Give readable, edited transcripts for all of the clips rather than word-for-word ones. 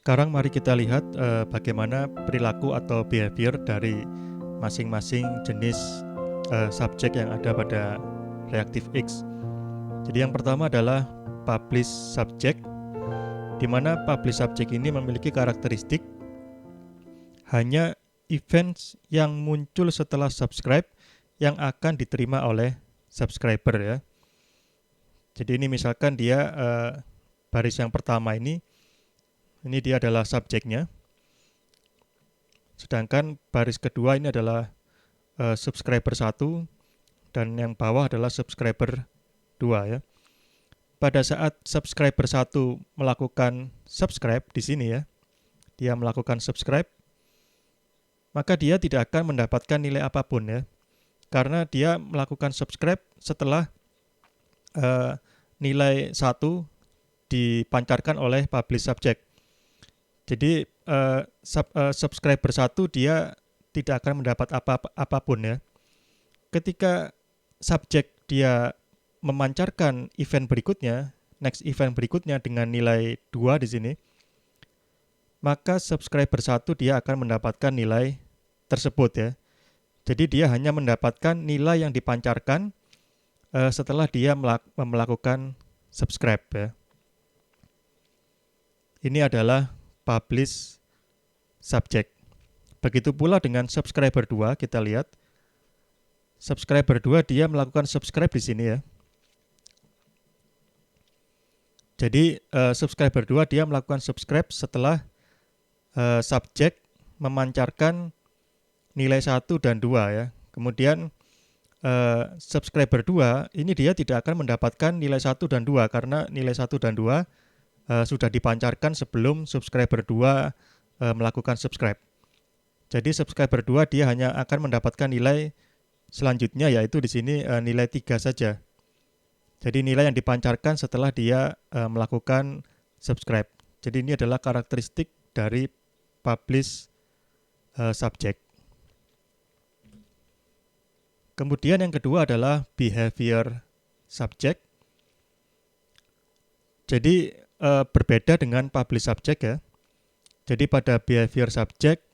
Sekarang mari kita lihat bagaimana perilaku atau behavior dari masing-masing jenis subjek yang ada pada ReactiveX. Jadi yang pertama adalah publish subject, di mana publish subject ini memiliki karakteristik hanya events yang muncul setelah subscribe yang akan diterima oleh subscriber ya. Jadi ini misalkan dia baris yang pertama ini dia adalah subjeknya. Sedangkan baris kedua ini adalah subscriber 1 dan yang bawah adalah subscriber 2 ya. Pada saat subscriber 1 melakukan subscribe di sini ya, dia melakukan subscribe, maka dia tidak akan mendapatkan nilai apapun ya. Karena dia melakukan subscribe setelah nilai 1 dipancarkan oleh publish subject. Jadi subscriber 1 dia tidak akan mendapat apapun ya. Ketika subjek dia memancarkan event berikutnya, next event berikutnya dengan nilai 2 di sini, maka subscriber 1 dia akan mendapatkan nilai tersebut ya. Jadi dia hanya mendapatkan nilai yang dipancarkan setelah dia melakukan subscribe ya. Ini adalah publish subject. Begitu pula dengan subscriber 2, kita lihat. Subscriber 2 dia melakukan subscribe di sini ya. Jadi subscriber 2 dia melakukan subscribe setelah subjek memancarkan nilai 1 dan 2 ya. Kemudian subscriber 2 ini dia tidak akan mendapatkan nilai 1 dan 2 karena nilai 1 dan 2 sudah dipancarkan sebelum subscriber 2 melakukan subscribe. Jadi subscriber 2 dia hanya akan mendapatkan nilai selanjutnya, yaitu di sini nilai 3 saja. Jadi nilai yang dipancarkan setelah dia melakukan subscribe. Jadi ini adalah karakteristik dari publish subject. Kemudian yang kedua adalah behavior subject. Jadi berbeda dengan publish subject ya. Jadi pada behavior subject,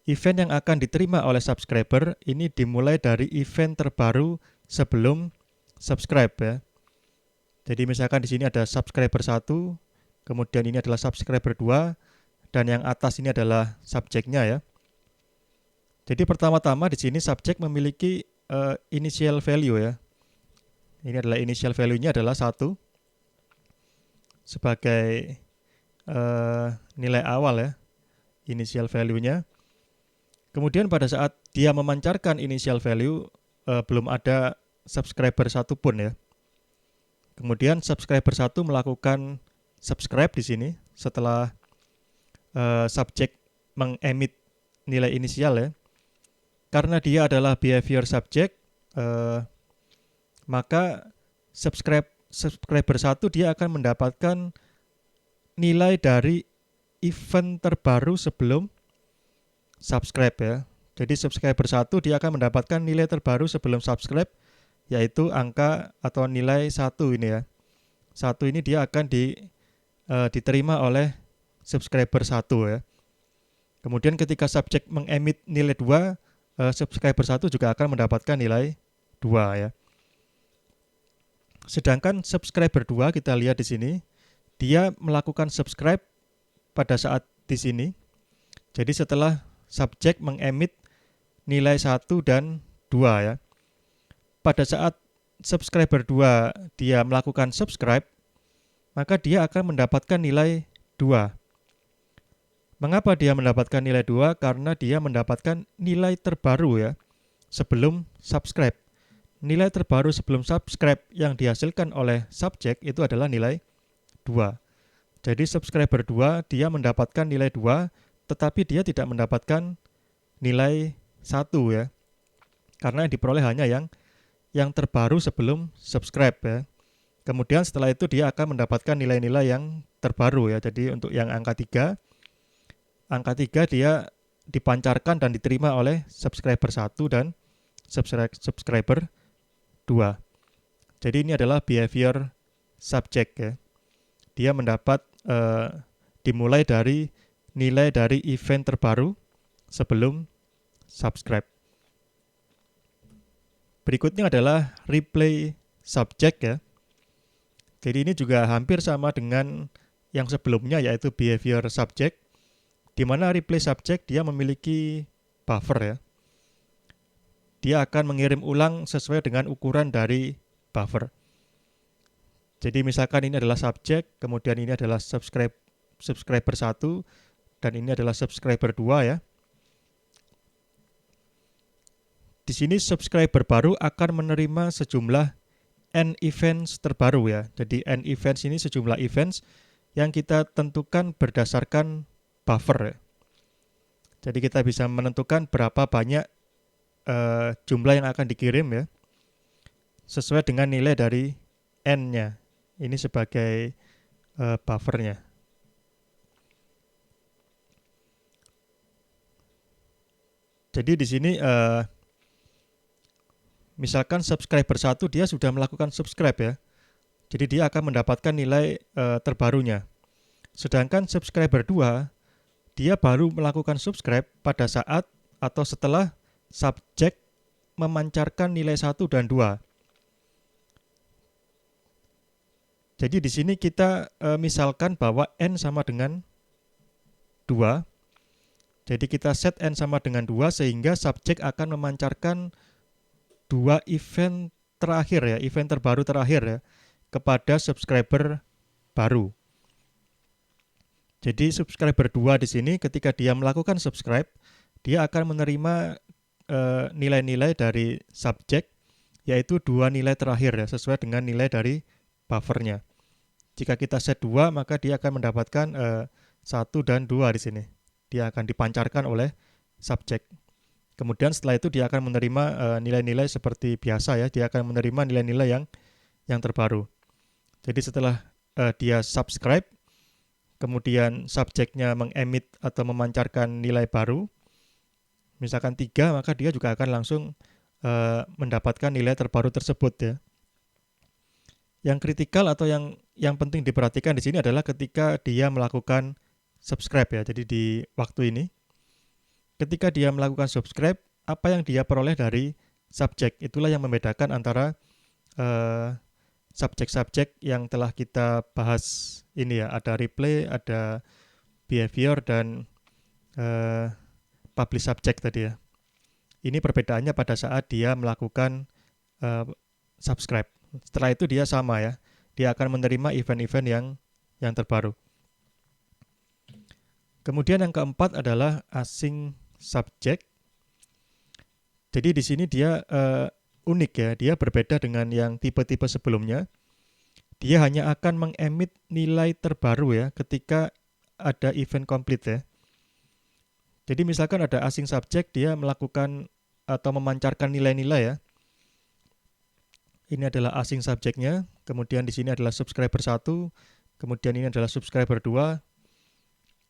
event yang akan diterima oleh subscriber ini dimulai dari event terbaru sebelum subscribe ya. Jadi misalkan di sini ada subscriber 1, kemudian ini adalah subscriber 2, dan yang atas ini adalah subjeknya ya. Jadi pertama-tama di sini subjek memiliki initial value ya. Ini adalah initial value-nya adalah 1 sebagai nilai awal ya, initial value-nya. Kemudian pada saat dia memancarkan initial value belum ada subscriber satupun ya. Kemudian subscriber 1 melakukan subscribe di sini setelah subjek mengemit nilai inisial ya. Karena dia adalah behavior subject, maka subscriber 1 dia akan mendapatkan nilai dari event terbaru sebelum subscribe ya. Jadi subscriber 1 dia akan mendapatkan nilai terbaru sebelum subscribe, yaitu angka atau nilai 1 ini ya. 1 ini dia akan diterima oleh subscriber 1 ya. Kemudian ketika subjek mengemit nilai 2, subscriber 1 juga akan mendapatkan nilai 2 ya. Sedangkan subscriber 2 kita lihat di sini, dia melakukan subscribe pada saat di sini. Jadi setelah subjek mengemit nilai 1 dan 2 ya. Pada saat subscriber 2 dia melakukan subscribe, maka dia akan mendapatkan nilai 2. Mengapa dia mendapatkan nilai 2? Karena dia mendapatkan nilai terbaru ya sebelum subscribe. Nilai terbaru sebelum subscribe yang dihasilkan oleh subjek itu adalah nilai 2. Jadi subscriber 2 dia mendapatkan nilai 2, tetapi dia tidak mendapatkan nilai 1 ya. Karena yang diperoleh hanya yang terbaru sebelum subscribe ya. Kemudian setelah itu dia akan mendapatkan nilai-nilai yang terbaru ya. Jadi untuk yang angka 3 dia dipancarkan dan diterima oleh subscriber 1 dan subscriber 2. Jadi ini adalah behavior subject ya. Dia mendapat dimulai dari nilai dari event terbaru sebelum subscribe. Berikutnya adalah replay subject ya. Jadi ini juga hampir sama dengan yang sebelumnya, yaitu behavior subject, di mana replay subject dia memiliki buffer ya. Dia akan mengirim ulang sesuai dengan ukuran dari buffer. Jadi misalkan ini adalah subjek, kemudian ini adalah subscriber 1, dan ini adalah subscriber 2 ya. Di sini subscriber baru akan menerima sejumlah N events terbaru ya. Jadi N events ini sejumlah events yang kita tentukan berdasarkan buffer ya. Jadi kita bisa menentukan berapa banyak jumlah yang akan dikirim ya, sesuai dengan nilai dari N-nya. Ini sebagai buffernya. Jadi di sini misalkan subscriber 1 dia sudah melakukan subscribe ya. Jadi dia akan mendapatkan nilai terbarunya. Sedangkan subscriber 2 dia baru melakukan subscribe pada saat atau setelah subjek memancarkan nilai 1 dan 2. Jadi di sini kita misalkan bahwa N sama dengan 2. Jadi kita set N sama dengan 2 sehingga subjek akan memancarkan 2 event terakhir ya, event terbaru terakhir ya, kepada subscriber baru. Jadi subscriber 2 di sini ketika dia melakukan subscribe, dia akan menerima nilai-nilai dari subjek, yaitu 2 nilai terakhir ya, sesuai dengan nilai dari buffernya. Jika kita set 2, maka dia akan mendapatkan 1 dan 2 di sini. Dia akan dipancarkan oleh subjek. Kemudian setelah itu dia akan menerima nilai-nilai seperti biasa ya, dia akan menerima nilai-nilai yang terbaru. Jadi setelah dia subscribe, kemudian subjeknya mengemit atau memancarkan nilai baru, misalkan 3, maka dia juga akan langsung mendapatkan nilai terbaru tersebut ya. Yang kritikal atau yang penting diperhatikan di sini adalah ketika dia melakukan subscribe ya. Jadi di waktu ini, ketika dia melakukan subscribe, apa yang dia peroleh dari subjek, itulah yang membedakan antara subjek-subjek yang telah kita bahas ini ya. Ada replay, ada behavior, dan publish subject tadi ya. Ini perbedaannya pada saat dia melakukan subscribe. Setelah itu dia sama ya, dia akan menerima event-event yang terbaru. Kemudian yang keempat adalah async subject. Jadi di sini dia unik ya, dia berbeda dengan yang tipe-tipe sebelumnya. Dia hanya akan mengemit nilai terbaru ya ketika ada event complete ya. Jadi misalkan ada async subject, dia melakukan atau memancarkan nilai-nilai ya. Ini adalah async subjeknya, kemudian di sini adalah subscriber 1, kemudian ini adalah subscriber 2.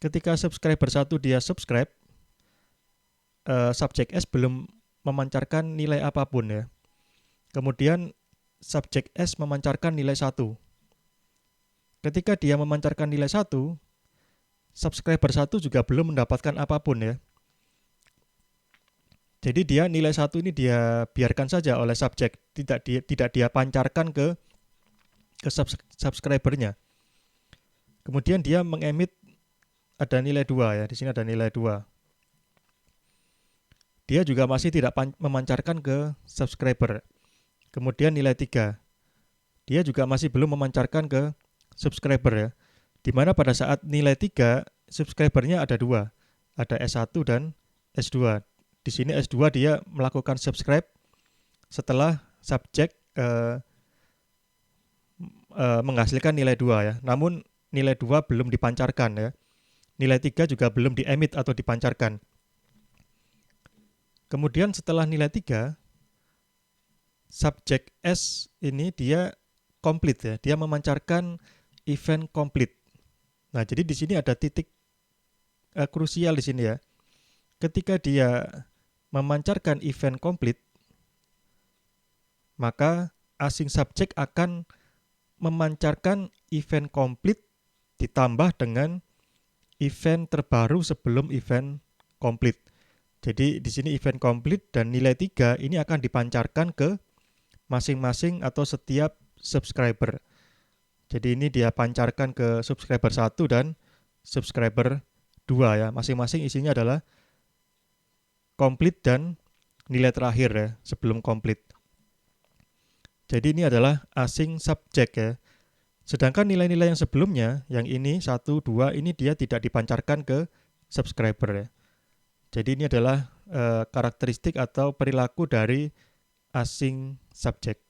Ketika subscriber 1 dia subscribe, subjek S belum memancarkan nilai apapun ya. Kemudian subjek S memancarkan nilai 1. Ketika dia memancarkan nilai 1, subscriber 1 juga belum mendapatkan apapun ya. Jadi dia nilai 1 ini dia biarkan saja oleh subjek, tidak dia pancarkan ke subscribernya. Kemudian dia mengemit ada nilai 2 ya, di sini ada nilai 2. Dia juga masih tidak memancarkan ke subscriber. Kemudian nilai 3. Dia juga masih belum memancarkan ke subscriber ya. Di mana pada saat nilai 3, subscribernya ada 2. Ada S1 dan S2. Di sini S2 dia melakukan subscribe setelah subjek menghasilkan nilai 2 ya. Namun nilai 2 belum dipancarkan ya. Nilai 3 juga belum diemit atau dipancarkan. Kemudian setelah nilai 3, subjek S ini dia complete ya. Dia memancarkan event complete. Nah, jadi di sini ada titik krusial di sini ya. Ketika dia memancarkan event complete, maka async subject akan memancarkan event complete ditambah dengan event terbaru sebelum event complete. Jadi di sini event complete dan nilai 3 ini akan dipancarkan ke masing-masing atau setiap subscriber. Jadi ini dia pancarkan ke subscriber 1 dan subscriber 2 ya. Masing-masing isinya adalah complete dan nilai terakhir ya, sebelum complete. Jadi ini adalah async subject ya. Sedangkan nilai-nilai yang sebelumnya, yang ini 1, 2, ini dia tidak dipancarkan ke subscriber ya. Jadi ini adalah karakteristik atau perilaku dari async subject.